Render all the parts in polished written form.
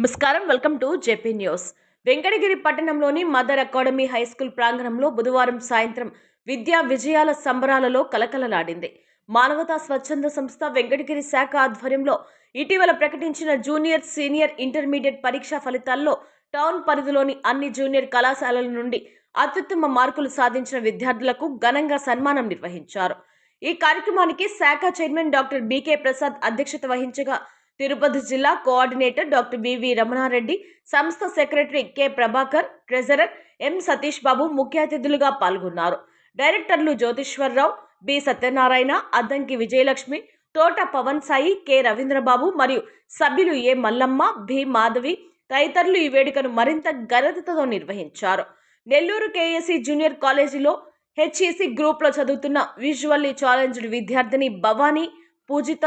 నమస్కారం. Welcome to JP news. Venkatagiri పట్టణంలోని mother academy high school ప్రాంగణంలో బుధవారం సాయంత్రం విద్యా విజయాల సంబరాలలో కలకలలాడింది. మానవతా స్వచ్ఛంద సంస్థ వెంకటగిరి శాఖ ఆధ్వర్యంలో ఇటీవల ప్రకటించిన జూనియర్, సీనియర్, ఇంటర్మీడియట్ పరీక్షా ఫలితాల్లో టౌన్ పరిధిలోని అన్ని జూనియర్ కళాశాలల నుండి అత్యుత్తమ మార్కులు సాధించిన విద్యార్థులకు ఘనంగా సన్మానం నిర్వహించారు. ఈ కార్యక్రమానికి శాఖ చైర్మన్ డాక్టర్ బీకే ప్రసాద్ అధ్యక్షత వహించగా తిరుపతి జిల్లా కోఆర్డినేటర్ డాక్టర్ బివి రమణారెడ్డి, సంస్థ secretary K Prabhakar, treasurer M Satish Babu ముఖ్య అతిథులుగా పాల్గొన్నారు. డైరెక్టర్లు జ్యోతిశ్వరరావు, బి సత్యనారాయణ, అద్దంకి విజయలక్ష్మి, తోట పవన్ సాయి, కె రవీంద్రబాబు మరియు సభ్యులు ఏ మల్లమ్మ, బి మాధవి తదితరులు ఈ వేడుకను మరింత ఘనతతో నిర్వహించారు. నెల్లూరు కేఎస్సి జూనియర్ కాలేజీలో హెచ్ఈసి గ్రూప్లో చదువుతున్న విజువల్లీ ఛాలెంజ్డ్ విద్యార్థిని భవానీ పూజిత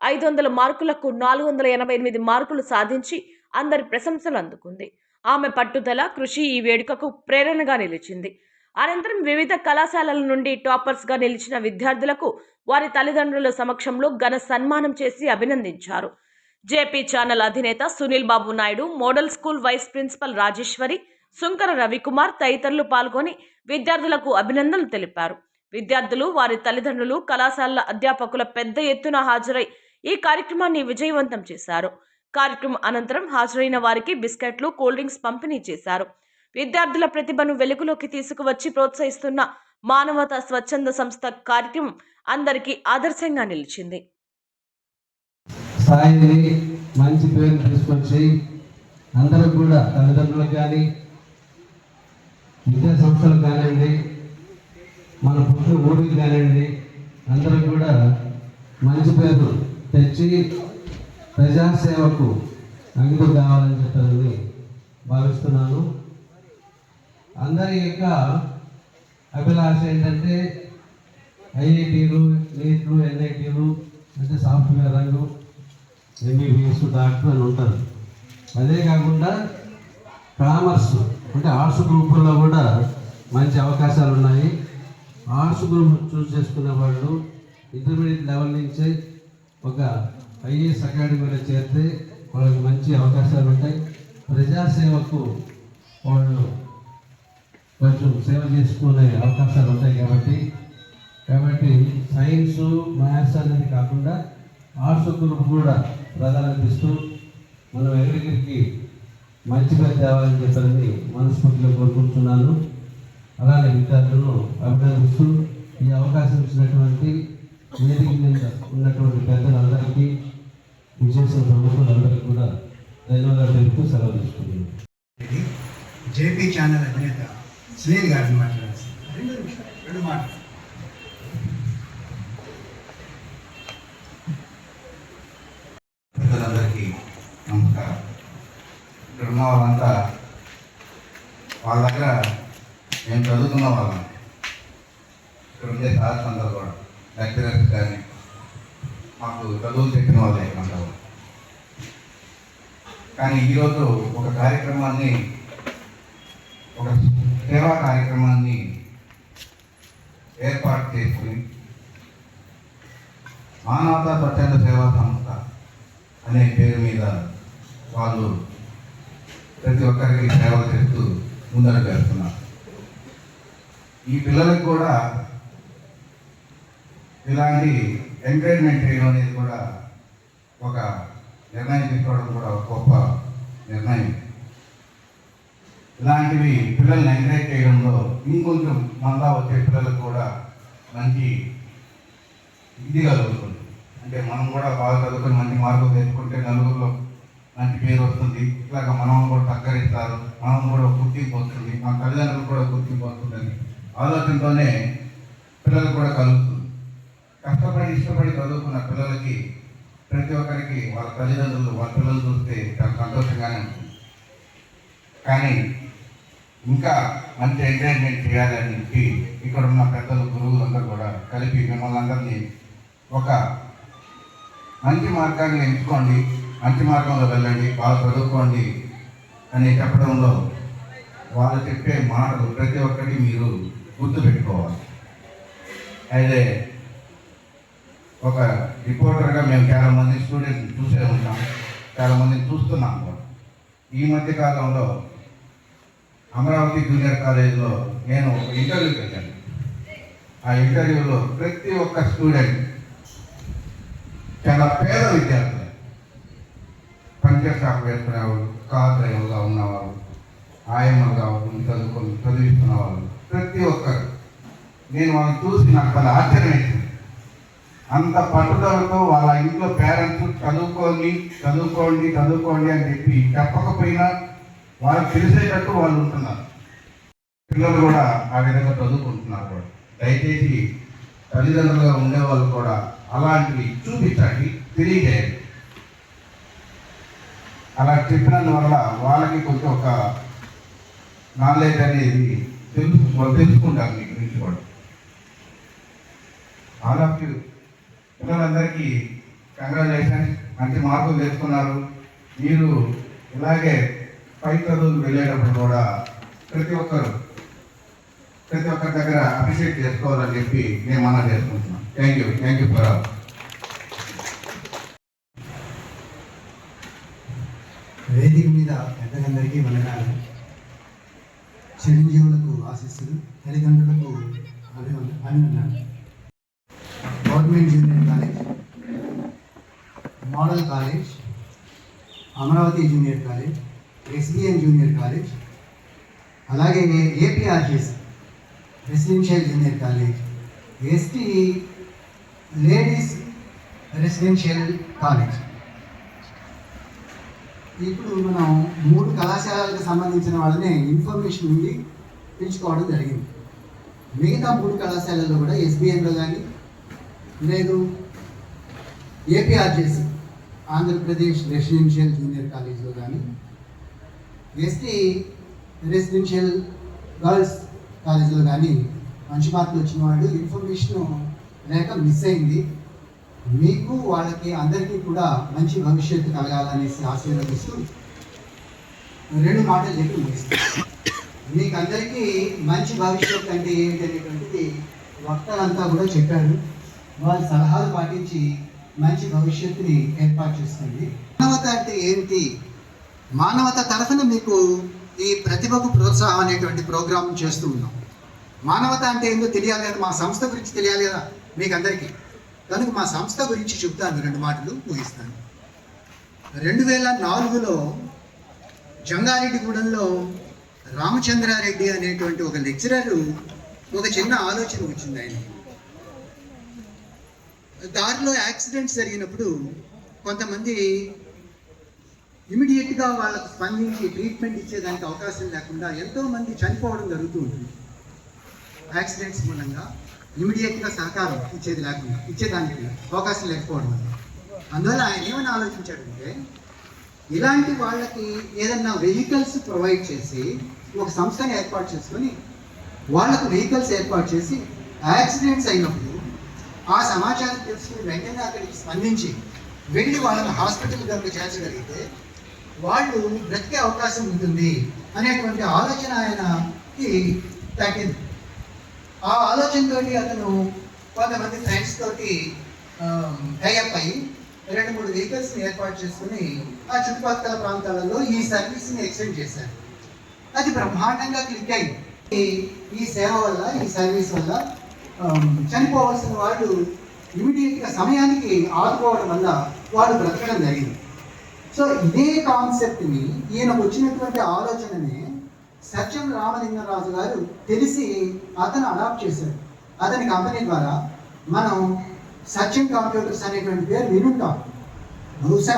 500 మార్కులకు 488 మార్కులు సాధించి అందరి ప్రశంసలు అందుకుంది. ఆమె పట్టుదల, కృషి ఈ వేడుకకు ప్రేరణగా నిలిచింది. అనంతరం వివిధ కళాశాలల నుండి టాపర్స్గా నిలిచిన విద్యార్థులకు వారి తల్లిదండ్రుల సమక్షంలో ఘన సన్మానం చేసి అభినందించారు. జేపీ ఛానల్ అధినేత Sunil Babu Naidu, model school vice principal Rajeshwari, Sunkara Ravi Kumar తదితరులు పాల్గొని విద్యార్థులకు అభినందనలు తెలిపారు. విద్యార్థులు, వారి తల్లిదండ్రులు, కళాశాలల అధ్యాపకుల పెద్ద ఎత్తున హాజరై ఈ కార్యక్రమాన్ని విజయవంతం చేశారు. కార్యక్రమం అనంతరం హాజరైన వారికి బిస్కెట్లు, కూల్ డ్రింక్స్ పంపిణీ చేశారు. విద్యార్థుల ప్రతిభను వెలుగులోకి తీసుకువచ్చి ప్రోత్సహిస్తున్న మానవతా స్వచ్ఛంద సంస్థ కార్యక్రమం అందరికీ ఆదర్శంగా నిలిచింది. మంచి పేరు తీసుకొచ్చి అందరూ కూడా తల్లిదండ్రులకు కానీ, విద్యా సంస్థలకు కానివ్వండి, మన పుట్టిన ఊరికి కానివ్వండి, అందరూ కూడా మంచి పేరు తెచ్చి ప్రజాసేవకు అంకితం కావాలని చెప్పని భావిస్తున్నాను. అందరి యొక్క అభిలాష ఏంటంటే ఐఐటీలు, నీట్లు, ఎన్ఐటీలు అంటే సాఫ్ట్వేర్ రంగు, ఎంబీబీఎస్, డాక్టర్ అని ఉంటారు. అదే కాకుండా కామర్స్ అంటే ఆర్ట్స్ గ్రూపుల్లో కూడా మంచి అవకాశాలు ఉన్నాయి. ఆర్ట్స్ గ్రూప్ చూస్ చేసుకునే వాళ్ళు ఇంటర్మీడియట్ లెవెల్ నుంచే ఒక ఐఏఎస్ అకాడమీలో చేరితే వాళ్ళకి మంచి అవకాశాలు ఉంటాయి. ప్రజాసేవకు వాళ్ళు కొంచెం సేవ చేసుకునే అవకాశాలు ఉంటాయి. కాబట్టి సైన్సు, మ్యాథ్స్ అనేది కాకుండా ఆర్ట్స్ గ్రూప్ కూడా ప్రాధాన్యత ఇస్తూ మనం ఎవరికి మంచి పేరు తేవాలని చెప్పని మనస్ఫూర్తిగా కోరుకుంటున్నాను. అలానే విద్యార్థులను అభినందిస్తూ ఈ అవకాశం ఇచ్చినటువంటి వేదిక మీద ఉన్నటువంటి పెద్దలందరికీ, విశేష ప్రముఖులందరికీ కూడా ధన్యవాదాలు తెలుపుతూ సెలవు తీసుకుంటున్నాను. జేపీ ఛానల్ అధినేత సునీల్ గారిని మాట్లాడాల్సింది. రెండు మాటలు. పెద్దలందరికీ నమస్కారం. ఇక్కడ ఉన్న వాళ్ళంతా వాళ్ళ దగ్గర మేము చదువుకున్న వాళ్ళం. ఇక్కడ ఉండే సార్స్ అందరూ కూడా లెక్చరర్స్ కానీ మాకు చదువులు చెప్పిన వాళ్ళే అంటారు. కానీ ఈరోజు ఒక కార్యక్రమాన్ని, ఒక సేవా కార్యక్రమాన్ని ఏర్పాటు చేసుకుని మానవతా స్వచ్ఛంద సేవా సంస్థ అనే పేరు మీద వాళ్ళు ప్రతి ఒక్కరికి సేవలు చేస్తూ ముందడుగు వేస్తున్నారు. ఈ పిల్లలకు కూడా ఇలాంటి ఎంకరేజ్మెంట్ చేయడం అనేది కూడా ఒక నిర్ణయం తీసుకోవడం కూడా ఒక గొప్ప నిర్ణయం. ఇలాంటివి పిల్లల్ని ఎంకరేజ్ చేయడంలో ఇంకొంచెం మళ్ళా వచ్చే పిల్లలకు కూడా మంచి ఇది కలుగుతుంది. అంటే మనం కూడా బాగా చదువుకొని మంచి మార్కులు తెచ్చుకుంటే నలుగురిలో మంచి పేరు వస్తుంది. ఇట్లాగా మనం కూడా సహకరిస్తారు, మనం కూడా గుర్తింపు వస్తుంది, మా తల్లిదండ్రులు కూడా గుర్తింపు వస్తుందని ఆలోచనతోనే పిల్లలకు కూడా కలుగుతుంది. కష్టపడి ఇష్టపడి చదువుకున్న పిల్లలకి ప్రతి ఒక్కరికి వాళ్ళ తల్లిదండ్రులు వాళ్ళ పిల్లలు చూస్తే చాలా సంతోషంగానే ఉంటుంది. కానీ ఇంకా మంచి ఎంకరేజ్మెంట్ చేయాలని చెప్పి ఇక్కడ ఉన్న పెద్దలు, గురువులందరూ కూడా కలిపి మిమ్మల్ని అందరినీ ఒక మంచి మార్గాన్ని ఎంచుకోండి, మంచి మార్గంలో వెళ్ళండి, బాగా చదువుకోండి అని చెప్పడంలో వాళ్ళు చెప్పే మాటలు ప్రతి ఒక్కటి మీరు గుర్తుపెట్టుకోవాలి. అయితే ఒక రిపోర్టర్గా మేము చాలామంది స్టూడెంట్స్ చూసే ఉంటాం, చాలామందిని చూస్తున్నాం కూడా. ఈ మధ్య కాలంలో అమరావతి జూనియర్ కాలేజీలో నేను ఒక ఇంటర్వ్యూకి వెళ్ళాను. ఆ ఇంటర్వ్యూలో ప్రతి ఒక్క స్టూడెంట్ చాలా పేద విద్యార్థులు, పంచర్ షాప్ వేసుకునేవాళ్ళు, కార్ డ్రైవర్గా ఉన్నవాళ్ళు, ఆయమ్మలుగా చదివిస్తున్న వాళ్ళు, ప్రతి ఒక్కరు. నేను వాళ్ళని చూసి నాకు చాలా ఆశ్చర్యం వేసింది. అంత పట్టుదలతో వాళ్ళ ఇంట్లో పేరెంట్స్ చదువుకోండి అని చెప్పి చెప్పకపోయినా వాళ్ళకి తెలిసేటట్టు వాళ్ళు ఉంటున్నారు. పిల్లలు కూడా ఆ విధంగా చదువుకుంటున్నారు కూడా. దయచేసి తల్లిదండ్రులుగా ఉండేవాళ్ళు కూడా అలాంటివి చూపించండి, తెలియజేయండి. అలా చెప్పినందువల్ల వాళ్ళకి కొంచెం ఒక నాలెడ్జ్ అనేది తెలుసుకుంటారు మీ గురించి కూడా. ఆల్ ఆఫ్ యూ పిల్లలందరికీ కంగ్రాచులేషన్స్, మంచి మార్కులు తెచ్చుకున్నారు. మీరు ఇలాగే పై చదువులు వెళ్ళేటప్పుడు కూడా ప్రతి ఒక్కరి దగ్గర అప్రిషియేట్ చేసుకోవాలని చెప్పి నేను మనం చేసుకుంటున్నాను. Thank you for all. వేదిక మీద పెద్దలందరికీ వందనాలు. చిరంజీవులకు ఆశీస్సులు, తల్లిదండ్రులకు అభినందనలు. Government junior college, model college, Amaravati junior college, SBN junior college, అలాగే APRGS residential junior college, ST ladies residential college. ఇప్పుడు మనం 3 కళాశాలలకు సంబంధించిన వాళ్ళనే ఇన్ఫర్మేషన్ నుండి పిలుచుకోవడం జరిగింది. మిగతా 3 కళాశాలల్లో కూడా ఎస్బిఎన్లో కానీ లేదు ఏపీఆర్జీఎస్ ఆంధ్రప్రదేశ్ రెసిడెన్షియల్ జూనియర్ కాలేజ్లో కానీ ఎస్టీ రెసిడెన్షియల్ గర్ల్స్ కాలేజీలో కానీ మంచి మార్కులు వచ్చిన వాళ్ళు ఇన్ఫర్మేషన్ లేక మిస్ అయింది. మీకు వాళ్ళకి అందరికీ కూడా మంచి భవిష్యత్తు కలగాలనేసి ఆశీర్వదిస్తూ 2 మాటలు చెప్పి ముగిస్తాను. మీకు అందరికీ మంచి భవిష్యత్తు అంటే ఏంటి అనేటువంటిది వక్తలంతా కూడా చెప్పారు. వాళ్ళ సలహాలు పాటించి మంచి భవిష్యత్తుని ఏర్పాటు చేస్తుంది. మానవత అంటే ఏంటి? మానవత తరఫున మీకు ఈ ప్రతిభకు ప్రోత్సాహం అనేటువంటి ప్రోగ్రాం చేస్తూ ఉన్నాం. మానవత అంటే ఏంటో తెలియాలి కదా, మా సంస్థ గురించి తెలియాలి కదా మీకు అందరికీ. కనుక మా సంస్థ గురించి చెప్తాను, 2 మాటలు ముగిస్తాను. 2004లో జంగారెడ్డిగూడెంలో రామచంద్రారెడ్డి అనేటువంటి ఒక లెక్చరరు ఒక చిన్న ఆలోచన వచ్చింది ఆయనకి. దారిలో యాక్సిడెంట్స్ జరిగినప్పుడు కొంతమంది ఇమీడియట్గా వాళ్ళకు స్పందించి ట్రీట్మెంట్ ఇచ్చేదానికి అవకాశం లేకుండా ఎంతోమంది చనిపోవడం జరుగుతూ ఉంటుంది. యాక్సిడెంట్స్ మూలంగా ఇమీడియట్గా సహకారం ఇచ్చేదానికి అవకాశం లేకపోవడం వల్ల. అందువల్ల ఆయన ఏమని ఆలోచించాడంటే, ఇలాంటి వాళ్ళకి ఏదన్నా వెహికల్స్ ప్రొవైడ్ చేసి ఒక సంస్థని ఏర్పాటు చేసుకొని వాళ్ళకు వెహికల్స్ ఏర్పాటు చేసి యాక్సిడెంట్స్ అయినప్పుడు ఆ సమాచారం తెలుసుకుని వెంటనే అక్కడికి స్పందించి వెళ్ళి వాళ్ళని హాస్పిటల్ కనుక చేర్చగలిగితే వాళ్ళు బ్రతికే అవకాశం ఉంటుంది అనేటువంటి ఆలోచన ఆయనకి తగ్గింది. ఆ ఆలోచనతో అతను కొంతమంది ఫ్రెండ్స్ తోటి టైఅప్ అయ్యి 2-3 వెహికల్స్ని ఏర్పాటు చేసుకుని ఆ చుట్టుపక్కల ప్రాంతాలలో ఈ సర్వీస్ని ఎక్స్టెండ్ చేశారు. అది బ్రహ్మాండంగా క్లిక్ అయింది. ఈ సేవ వల్ల, ఈ సర్వీస్ వల్ల చనిపోవాల్సిన వాళ్ళు ఇమీడియట్గా సమయానికి ఆదుకోవడం వల్ల వాళ్ళు బ్రతకడం జరిగింది. సో ఇదే కాన్సెప్ట్ని, ఈయనకు వచ్చినటువంటి ఆలోచనని సత్యం రామలింగరాజు గారు తెలిసి అతను అడాప్ట్ చేశాడు. అతని కంపెనీ ద్వారా మనం సత్యం కంప్యూటర్స్ అనేటువంటి పేరు వినుంటాం. బహుశా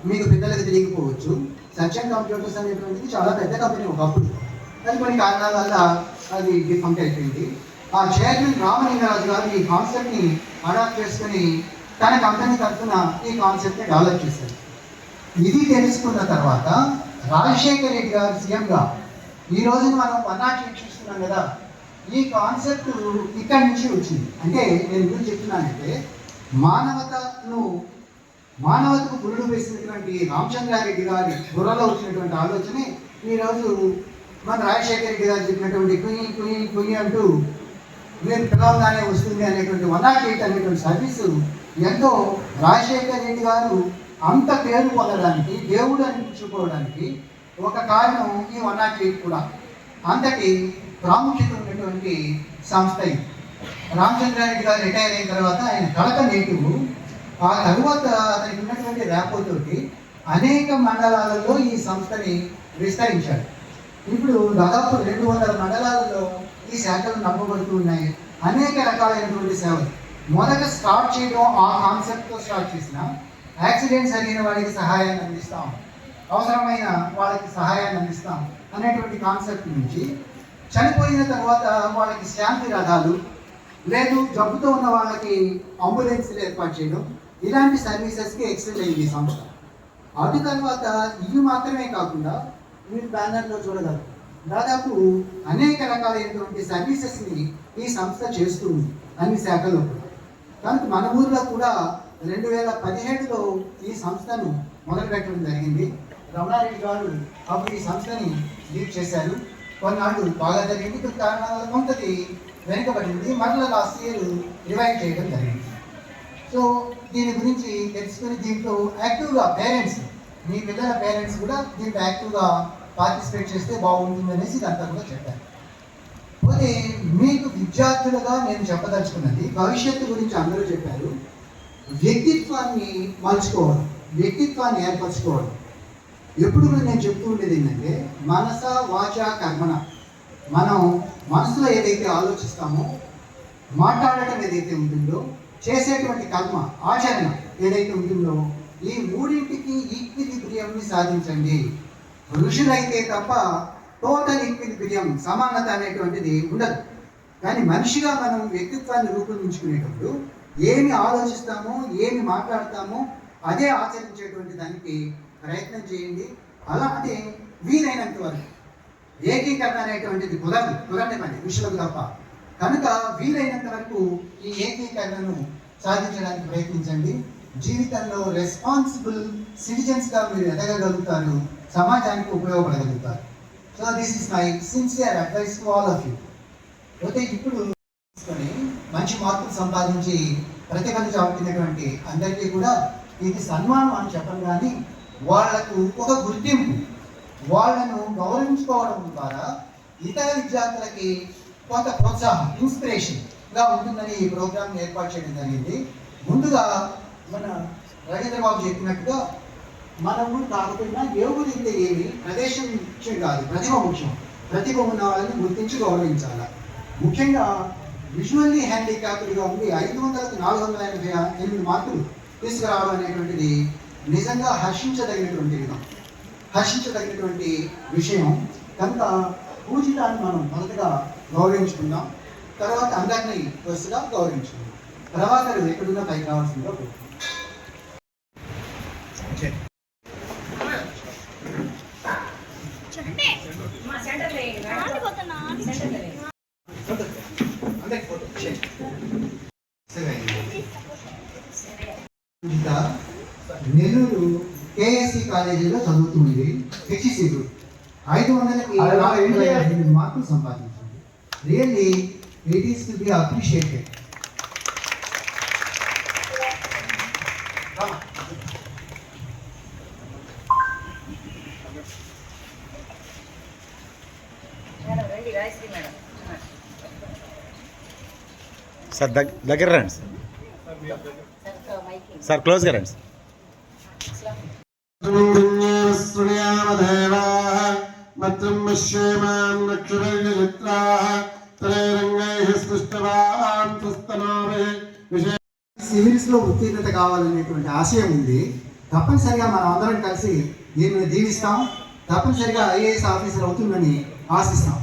మీకు పిల్లలకి తెలియకపోవచ్చు. సత్యం కంప్యూటర్స్ అనేటువంటిది చాలా పెద్ద కంపెనీ ఒకప్పుడు. అది కొన్ని కారణాల వల్ల అది డిఫంక్ట్ అయిపోయింది. ఆ చైర్మన్ రామలింగరాజు గారు ఈ కాన్సెప్ట్ని అడాప్ట్ చేసుకుని తన కంపెనీ తరఫున ఈ కాన్సెప్ట్ని డెవలప్ చేశారు. ఇది తెలుసుకున్న తర్వాత రాజశేఖర్ రెడ్డి గారు సీఎంగా ఈ రోజున మనం 108 చూస్తున్నాం కదా, ఈ కాన్సెప్ట్ ఇక్కడి నుంచి వచ్చింది. అంటే నేను ఎందుకు చెప్తున్నానంటే, మానవతకు పురుడు వేసినటువంటి రామచంద్రారెడ్డి గారి బుర్రలో వచ్చినటువంటి ఆలోచనే ఈరోజు మన రాజశేఖర రెడ్డి గారు చెప్పినటువంటి కుయ్యి అంటూ మీరు పిలవగానే వస్తుంది అనేటువంటి 108 అనేటువంటి సర్వీసు ఎంతో రాజశేఖర రెడ్డి గారు అంత పేరు పొందడానికి, దేవుడు అనిపించుకోవడానికి ఒక కారణం ఈ 108 కూడా. అంతటి ప్రాముఖ్యత ఉన్నటువంటి సంస్థ ఇది. రామచంద్రారెడ్డి గారు రిటైర్ అయిన తర్వాత ఆయన కడప నేటివ్. ఆ తరువాత అతనికి ఉన్నటువంటి ర్యాపోతోటి అనేక మండలాలలో ఈ సంస్థని విస్తరించాడు. ఇప్పుడు దాదాపు 200 మండలాలలో ఈ శాఖలు నమ్మబడుతూ ఉన్నాయి. అనేక రకాలైనటువంటి సేవలు. మొదట స్టార్ట్ చేయడం ఆ కాన్సెప్ట్తో స్టార్ట్ చేసిన యాక్సిడెంట్స్ జరిగిన వాడికి సహాయాన్ని అందిస్తాం, అవసరమైన వాళ్ళకి సహాయాన్ని అందిస్తాం అనేటువంటి కాన్సెప్ట్ నుంచి చనిపోయిన తర్వాత వాళ్ళకి శాంతి రథాలు, లేదు జబ్బుతో ఉన్న వాళ్ళకి అంబులెన్స్లు ఏర్పాటు చేయడం, ఇలాంటి సర్వీసెస్కి ఎక్స్టెండ్ అయింది ఈ సంస్థ. అటు తర్వాత ఇవి మాత్రమే కాకుండా మీరు బ్యానర్లో చూడగలరు, దాదాపు అనేక రకాలైనటువంటి సర్వీసెస్ని ఈ సంస్థ చేస్తుంది అన్ని శాఖల్లో. కనుక మన ఊర్లో కూడా 2017లో ఈ సంస్థను మొదలుపెట్టడం జరిగింది. రమణారెడ్డి గారు అప్పుడు ఈ సంస్థని లీడ్ చేశారు. కొన్నాళ్ళు బాగా జరిగింది, కొన్ని కారణాల వల్ల కొంతది వెనుకబడింది. మరలా లాస్ట్ ఇయర్ రివైవ్ చేయడం జరిగింది. సో దీని గురించి తెలుసుకుని దీంట్లో యాక్టివ్గా పేరెంట్స్, మీ పిల్లల పేరెంట్స్ కూడా దీంట్లో యాక్టివ్గా పార్టిసిపేట్ చేస్తే బాగుంటుంది అనేసి ఇదంతా కూడా చెప్పారు. పోతే మీకు విద్యార్థులుగా నేను చెప్పదలుచుకున్నది, భవిష్యత్తు గురించి అందరూ చెప్పారు, వ్యక్తిత్వాన్ని మలుచుకోవడం, వ్యక్తిత్వాన్ని ఏర్పరచుకోవడం. ఎప్పుడు కూడా నేను చెప్తూ ఉండేది ఏంటంటే, మనస వాచ కర్మణ. మనం మనసులో ఏదైతే ఆలోచిస్తామో, మాట్లాడటం ఏదైతే ఉంటుందో, చేసేటువంటి కర్మ ఆచరణ ఏదైతే ఉంటుందో, ఈ మూడింటికి ఈక్విలిబ్రియంని సాధించండి. ఋషులైతే తప్ప టోటల్ ఈక్విలిబ్రియం, సమానత అనేటువంటిది ఉండదు. కానీ మనిషిగా మనం వ్యక్తిత్వాన్ని రూపొందించుకునేటప్పుడు ఏమి ఆలోచిస్తామో, ఏమి మాట్లాడతామో అదే ఆచరించేటువంటి దానికి ప్రయత్నం చేయండి. అలాంటి వీలైనంత వరకు ఏకీకరణ అనేటువంటిది కుదరని పని ఋషులకు తప్ప. కనుక వీలైనంత వరకు ఈ ఏకీకరణను సాధించడానికి ప్రయత్నించండి. జీవితంలో రెస్పాన్సిబుల్ సిటిజన్స్గా మీరు ఎదగగలుగుతారు, సమాజానికి ఉపయోగపడగలుగుతారు. So this is my sincere advice to all of you. అయితే ఇప్పుడు మంచి మార్కులు సంపాదించి ప్రతిభను చాటుతున్నటువంటి అందరికీ కూడా ఇది సన్మానం అని చెప్పను, కానీ వాళ్లకు ఒక గుర్తింపు, వాళ్ళను గౌరవించుకోవడం ద్వారా ఇతర విద్యార్థులకి కొంత ప్రోత్సాహం, ఇన్స్పిరేషన్గా ఉంటుందని ఈ ప్రోగ్రామ్ ఏర్పాటు చేయడం జరిగింది. ముందుగా మన రవీంద్ర బాబు చెప్పినట్టుగా మనము కాకపోయినా ఏ ఊరు అయితే ఏమి, ప్రదేశం ముఖ్యం కాదు, ప్రతిభ ముఖ్యం. ప్రతిభ ఉన్న వాళ్ళని గుర్తించి గౌరవించాలి. ముఖ్యంగా విజువల్లీ హ్యాండిక్యాప్డ్గా ఉండి 500కు 488 మార్కులు తీసుకురావడం అనేటువంటిది నిజంగా హర్షించదగినటువంటి విషయం. కనుక పూజితాన్ని మనం మొదటగా గౌరవించుకుందాం, తర్వాత అందరినీ వరుసగా గౌరవించుకుందాం. ప్రభాకర్ ఎక్కడున్నా పైకి రావాల్సిందిగా కోరుకుంటున్నాం. నెల్లూరు కేఎస్సి కాలేజీలో చదువుతుంది. హెచ్ఈసి గ్రూప్ 500కి 488 మార్కులు సంపాదించింది. Really it is to be appreciated. Sir దగ్గర రండి సార్, క్లోజ్గా రండి సార్. సివిల్స్ లో ఉత్తీర్ణత కావాలనేటువంటి ఆశయం ఉంది. తప్పనిసరిగా మనం అందరం కలిసి దీనిని దీవిస్తాం. తప్పనిసరిగా ఐఏఎస్ ఆఫీసర్ అవుతుందని ఆశిస్తాం.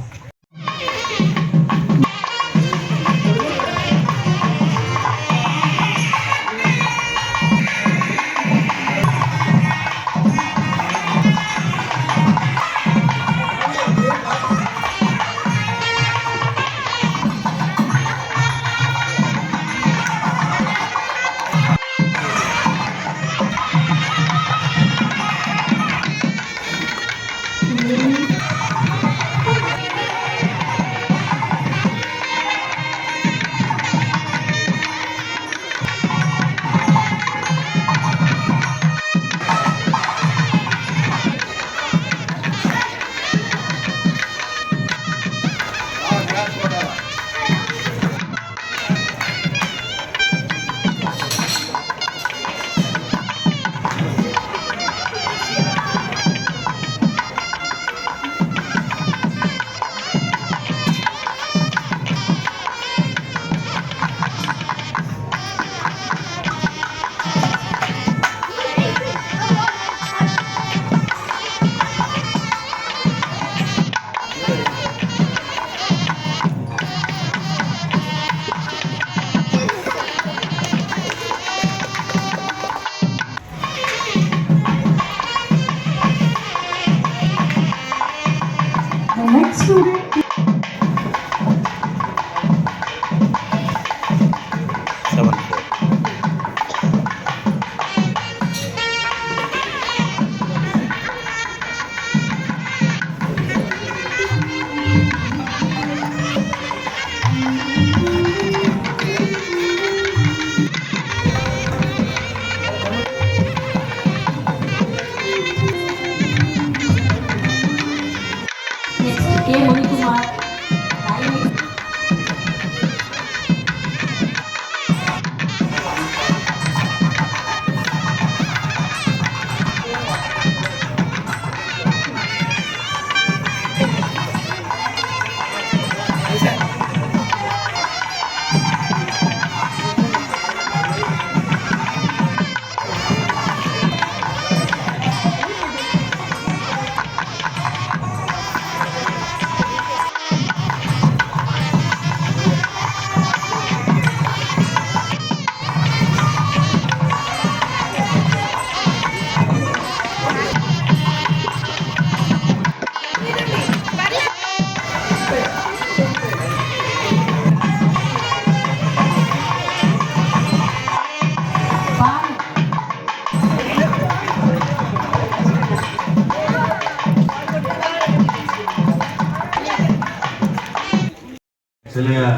కే మునికుమార్ డైనింగ్ యాక్చువల్గా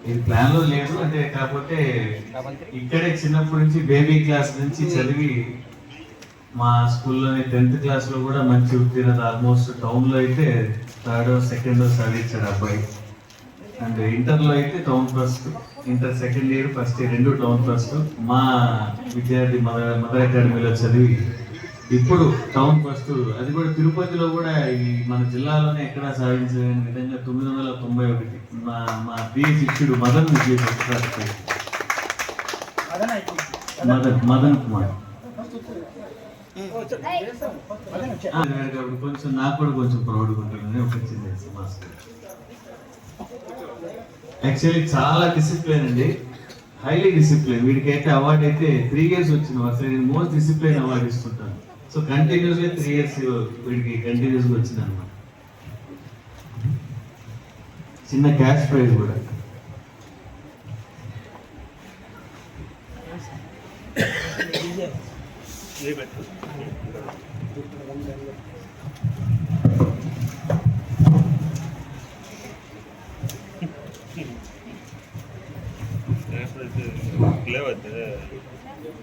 ఇది ప్లాన్లో లేదు, అంటే కాకపోతే ఇక్కడే చిన్నప్పటి నుంచి బేబీ క్లాస్ నుంచి చదివి మా స్కూల్లోని 10th క్లాస్లో కూడా మంచి ఉత్తీర్ణత, ఆల్మోస్ట్ టౌన్లో అయితే 3rd సెకండ్ చదివించాడు అబ్బాయి. అండ్ ఇంటర్లో అయితే town first, inter second year first year 2 town first. మా విద్యార్థి మదర్ అకాడమీలో చదివి ఇప్పుడు టౌన్ ఫస్ట్, అది కూడా తిరుపతిలో కూడా ఈ మన జిల్లాలోనే ఎక్కడా సాధించిన విధంగా 991. మా ప్రియ శిష్యుడు మదన్ మదన్ కుమార్ కాబట్టి కొంచెం నాకు కూడా కొంచెం ప్రౌడ్గా ఉంటుందని ఒక చిన్న మాస్టర్. యాక్చువల్లీ చాలా డిసిప్లిన్ అండి, హైలీ డిసిప్లిన్. వీడికైతే అవార్డు అయితే 3 years వచ్చింది. అసలు నేను మోస్ట్ డిసిప్లిన్ అవార్డు ఇస్తుంటాను. సో కంటిన్యూస్గా 3 years వీడికి కంటిన్యూస్గా వచ్చింది అనమాట. చిన్న క్యాష్ ప్రైజ్ కూడా.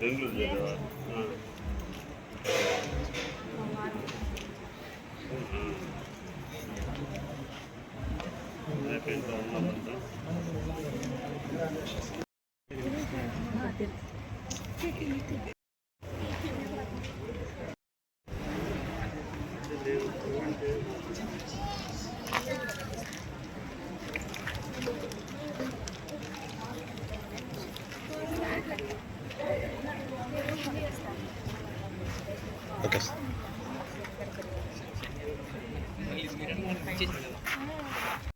ಬೆಂಗಳೂರು ఓకే.